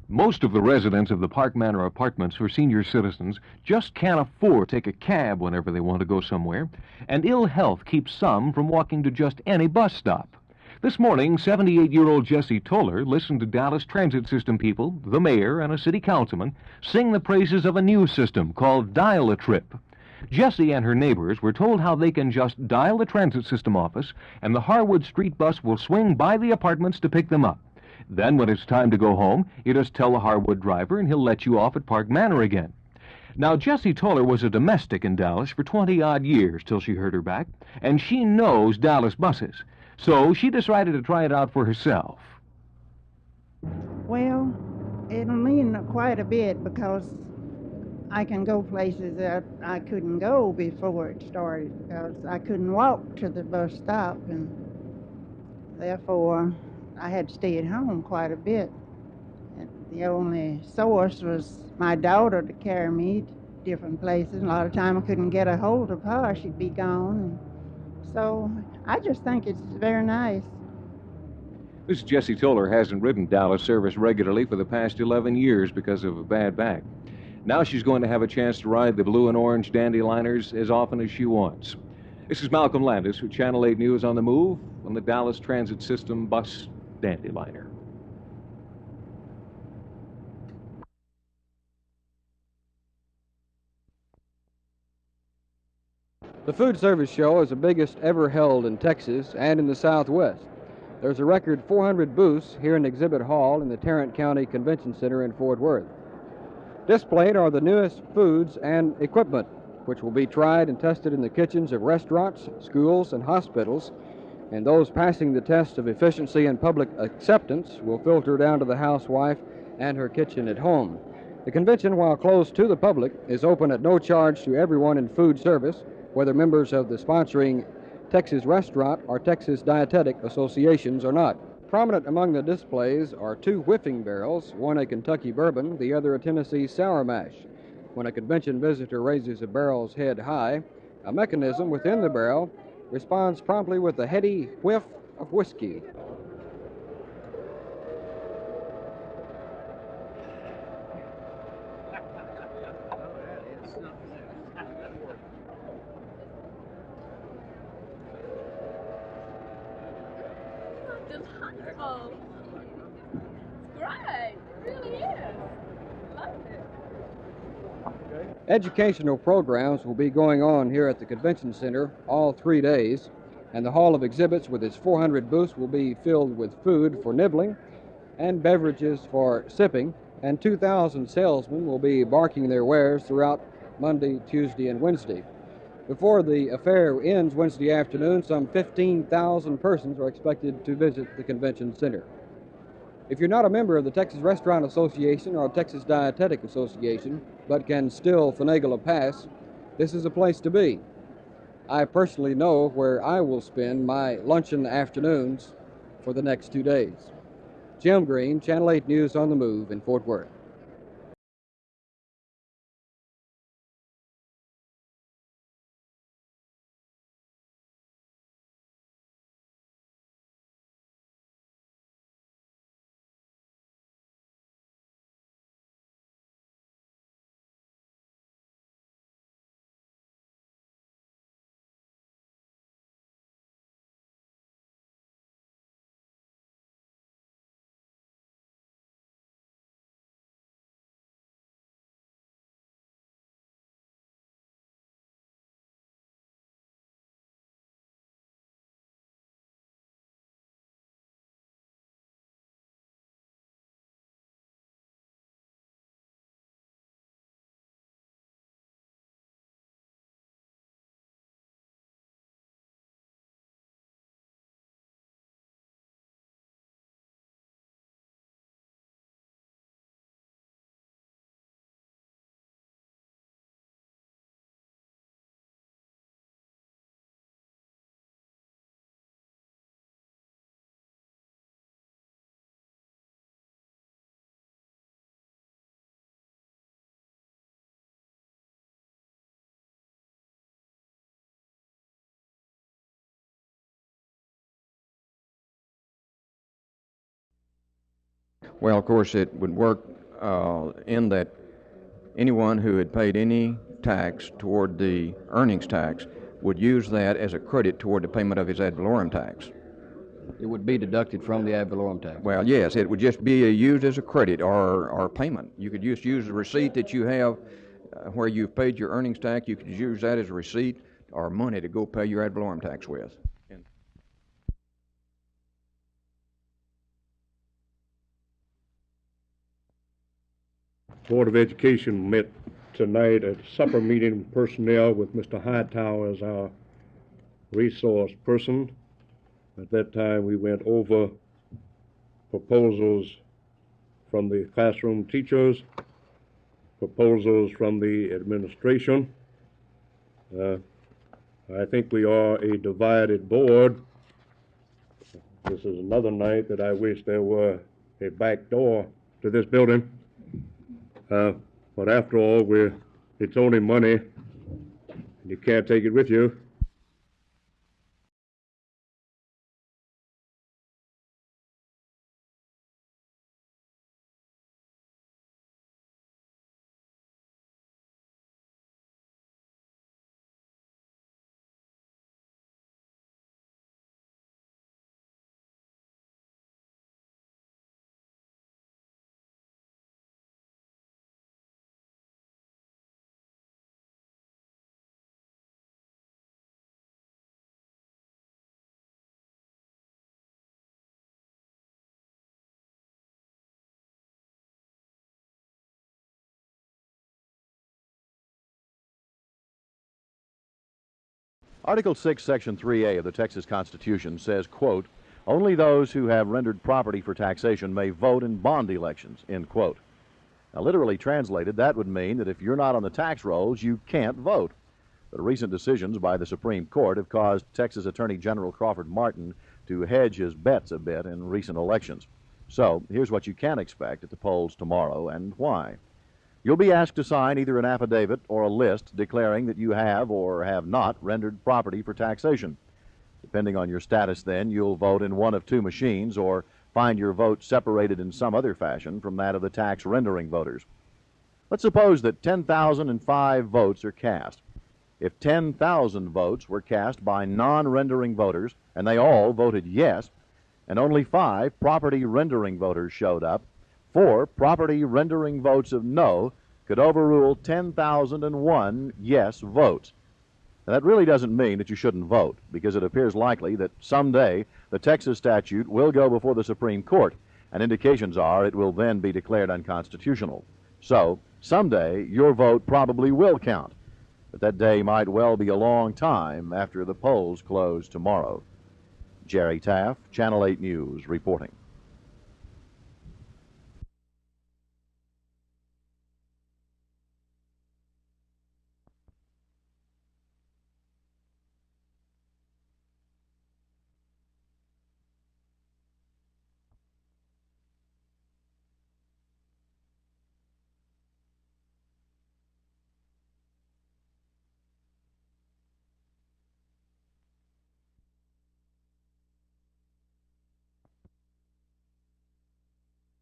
Most of the residents of the Park Manor Apartments for senior citizens just can't afford to take a cab whenever they want to go somewhere, and ill health keeps some from walking to just any bus stop. This morning, 78-year-old Jessie Toler listened to Dallas Transit System people, the mayor, and a city councilman sing the praises of a new system called Dial-A-Trip. Jessie and her neighbors were told how they can just dial the transit system office, and the Harwood street bus will swing by the apartments to pick them up. Then, when it's time to go home, you just tell the Harwood driver, and he'll let you off at Park Manor again. Now, Jessie Toler was a domestic in Dallas for 20-odd years till she hurt her back, and she knows Dallas buses. So she decided to try it out for herself. Well, it'll mean quite a bit because I can go places that I couldn't go before it started because I couldn't walk to the bus stop, and therefore I had to stay at home quite a bit. And the only source was my daughter to carry me to different places. A lot of time I couldn't get a hold of her. She'd be gone. And so I just think it's very nice. This Jessie Toler hasn't ridden Dallas service regularly for the past 11 years because of a bad back. Now she's going to have a chance to ride the blue and orange dandyliners as often as she wants. This is Malcolm Landess with Channel 8 News on the Move on the Dallas Transit System bus dandyliner. The food service show is the biggest ever held in Texas and in the Southwest. There's a record 400 booths here in Exhibit Hall in the Tarrant County Convention Center in Fort Worth. Displayed are the newest foods and equipment, which will be tried and tested in the kitchens of restaurants, schools, and hospitals, and those passing the test of efficiency and public acceptance will filter down to the housewife and her kitchen at home. The convention, while closed to the public, is open at no charge to everyone in food service, whether members of the sponsoring Texas Restaurant or Texas Dietetic Associations or not. Prominent among the displays are two whiffing barrels, one a Kentucky bourbon, the other a Tennessee sour mash. When a convention visitor raises a barrel's head high, a mechanism within the barrel responds promptly with a heady whiff of whiskey. Delightful. It's great. It really is. Love it. Educational programs will be going on here at the Convention Center all 3 days, and the Hall of Exhibits with its 400 booths will be filled with food for nibbling and beverages for sipping, and 2,000 salesmen will be barking their wares throughout Monday, Tuesday, and Wednesday. Before the affair ends Wednesday afternoon, some 15,000 persons are expected to visit the Convention Center. If you're not a member of the Texas Restaurant Association or Texas Dietetic Association, but can still finagle a pass, this is a place to be. I personally know where I will spend my luncheon afternoons for the next 2 days. Jim Green, Channel 8 News on the Move in Fort Worth. Well, of course, it would work in that anyone who had paid any tax toward the earnings tax would use that as a credit toward the payment of his ad valorem tax. It would be deducted from the ad valorem tax. Well, yes, it would just be used as a credit or payment. You could just use the receipt that you have where you've paid your earnings tax. You could use that as a receipt or money to go pay your ad valorem tax with. Board of Education met tonight at supper meeting personnel with Mr. Hightower as our resource person. At that time, we went over proposals from the classroom teachers, proposals from the administration. I think we are a divided board. This is another night that I wish there were a back door to this building. But after all, it's only money, and you can't take it with you. Article 6, Section 3A of the Texas Constitution says, quote, only those who have rendered property for taxation may vote in bond elections, end quote. Now, literally translated, that would mean that if you're not on the tax rolls, you can't vote. But recent decisions by the Supreme Court have caused Texas Attorney General Crawford Martin to hedge his bets a bit in recent elections. So, here's what you can expect at the polls tomorrow and why. You'll be asked to sign either an affidavit or a list declaring that you have or have not rendered property for taxation. Depending on your status then, you'll vote in one of two machines or find your vote separated in some other fashion from that of the tax rendering voters. Let's suppose that 10,005 votes are cast. If 10,000 votes were cast by non-rendering voters and they all voted yes, and only 5 property rendering voters showed up, 4 property rendering votes of no could overrule 10,001 yes votes. Now, that really doesn't mean that you shouldn't vote, because it appears likely that someday the Texas statute will go before the Supreme Court, and indications are it will then be declared unconstitutional. So, someday your vote probably will count, but that day might well be a long time after the polls close tomorrow. Jerry Taft, Channel 8 News, reporting.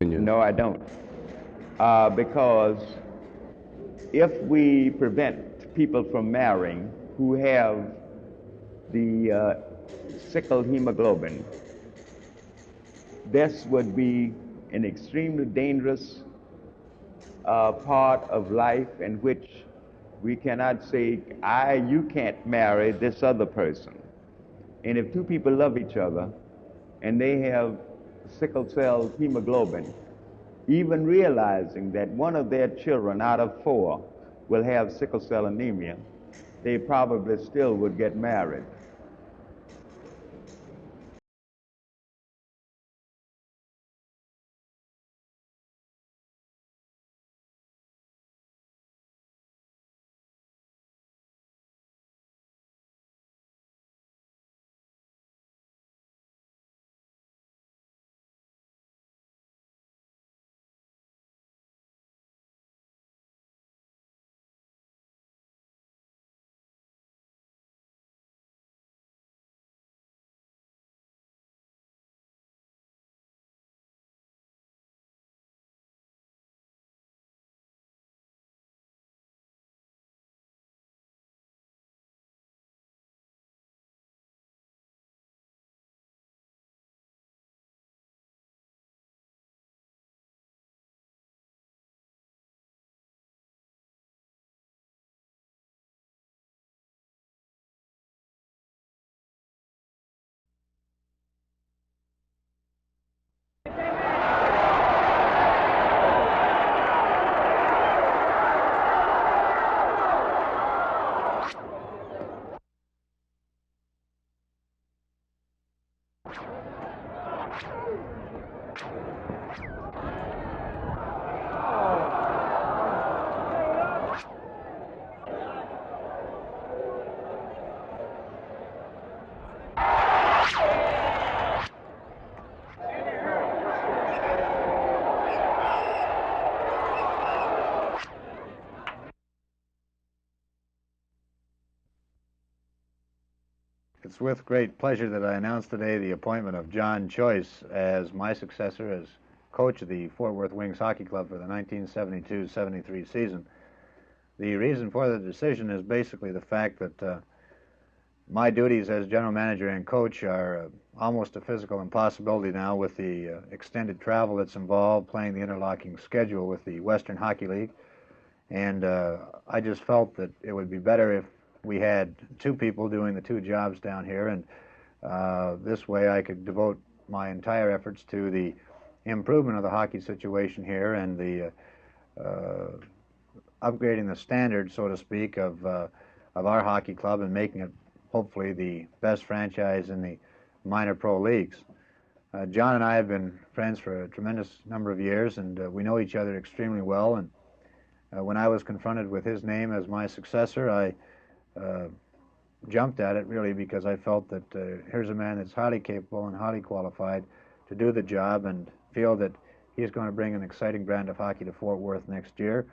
No, I don't. Because if we prevent people from marrying who have the sickle hemoglobin, this would be an extremely dangerous part of life in which we cannot say, you can't marry this other person. And if two people love each other and they have sickle cell hemoglobin, even realizing that one of their children out of 4 will have sickle cell anemia, they probably still would get married. It's with great pleasure that I announce today the appointment of John Choice as my successor as coach of the Fort Worth Wings Hockey Club for the 1972-73 season. The reason for the decision is basically the fact that my duties as general manager and coach are almost a physical impossibility now with the extended travel that's involved, playing the interlocking schedule with the Western Hockey League. And I just felt that it would be better if we had two people doing the two jobs down here, and this way I could devote my entire efforts to the improvement of the hockey situation here and the upgrading the standard, so to speak, of our hockey club and making it hopefully the best franchise in the minor pro leagues. John and I have been friends for a tremendous number of years, and we know each other extremely well. And when I was confronted with his name as my successor, I jumped at it really because I felt that here's a man that's highly capable and highly qualified to do the job, and feel that he's going to bring an exciting brand of hockey to Fort Worth next year.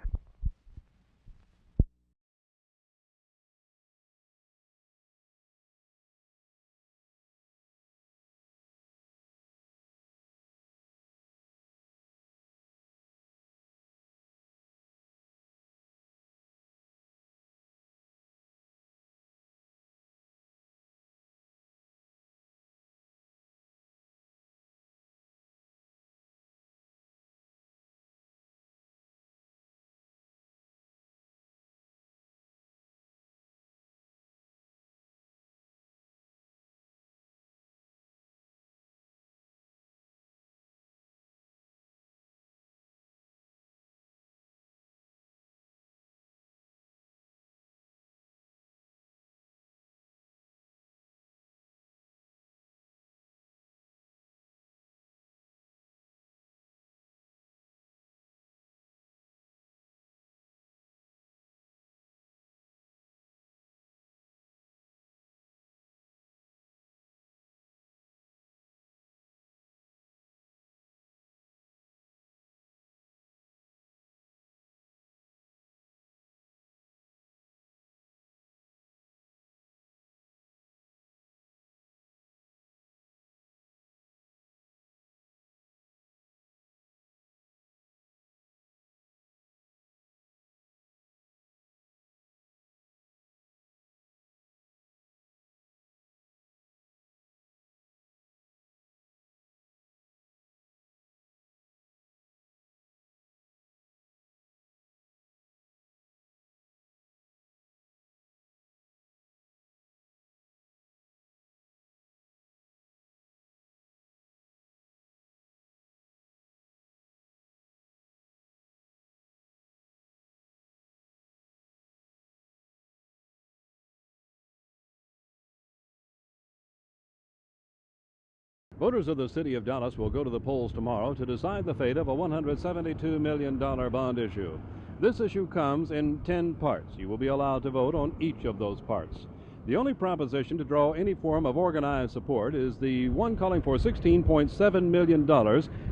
Voters of the city of Dallas will go to the polls tomorrow to decide the fate of a $172 million bond issue. This issue comes in 10 parts. You will be allowed to vote on each of those parts. The only proposition to draw any form of organized support is the one calling for $16.7 million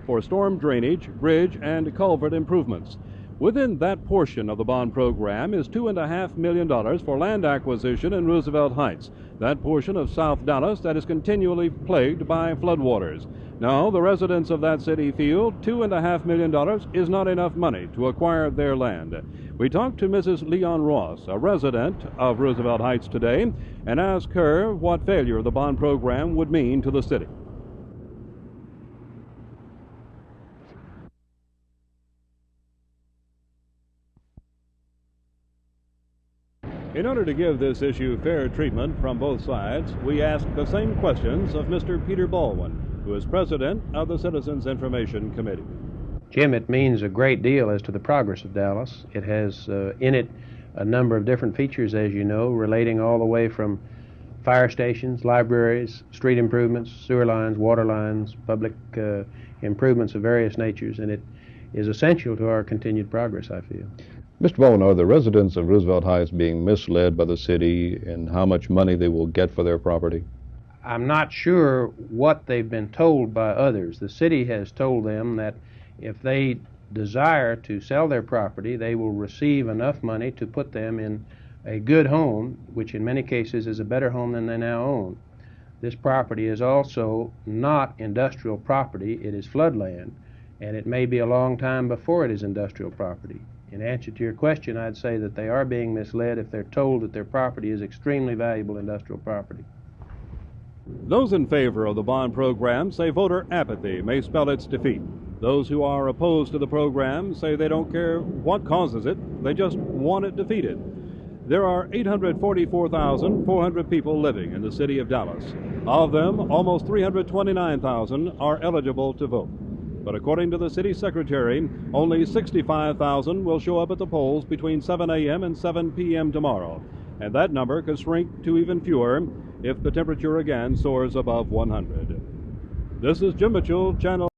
for storm drainage, bridge, and culvert improvements. Within that portion of the bond program is $2.5 million for land acquisition in Roosevelt Heights, that portion of South Dallas that is continually plagued by floodwaters. Now, the residents of that city feel $2.5 million is not enough money to acquire their land. We talked to Mrs. Leon Ross, a resident of Roosevelt Heights today, and asked her what failure of the bond program would mean to the city. In order to give this issue fair treatment from both sides, we asked the same questions of Mr. Peter Baldwin, who is president of the Citizens Information Committee. Jim, it means a great deal as to the progress of Dallas. It has in it a number of different features, as you know, relating all the way from fire stations, libraries, street improvements, sewer lines, water lines, public improvements of various natures, and it is essential to our continued progress, I feel. Mr. Bowen, are the residents of Roosevelt Heights being misled by the city in how much money they will get for their property? I'm not sure what they've been told by others. The city has told them that if they desire to sell their property, they will receive enough money to put them in a good home, which in many cases is a better home than they now own. This property is also not industrial property. It is floodland, and it may be a long time before it is industrial property. In answer to your question, I'd say that they are being misled if they're told that their property is extremely valuable industrial property. Those in favor of the bond program say voter apathy may spell its defeat. Those who are opposed to the program say they don't care what causes it, they just want it defeated. There are 844,400 people living in the city of Dallas. Of them, almost 329,000 are eligible to vote. But according to the city secretary, only 65,000 will show up at the polls between 7 a.m. and 7 p.m. tomorrow. And that number could shrink to even fewer if the temperature again soars above 100. This is Jim Mitchell, Channel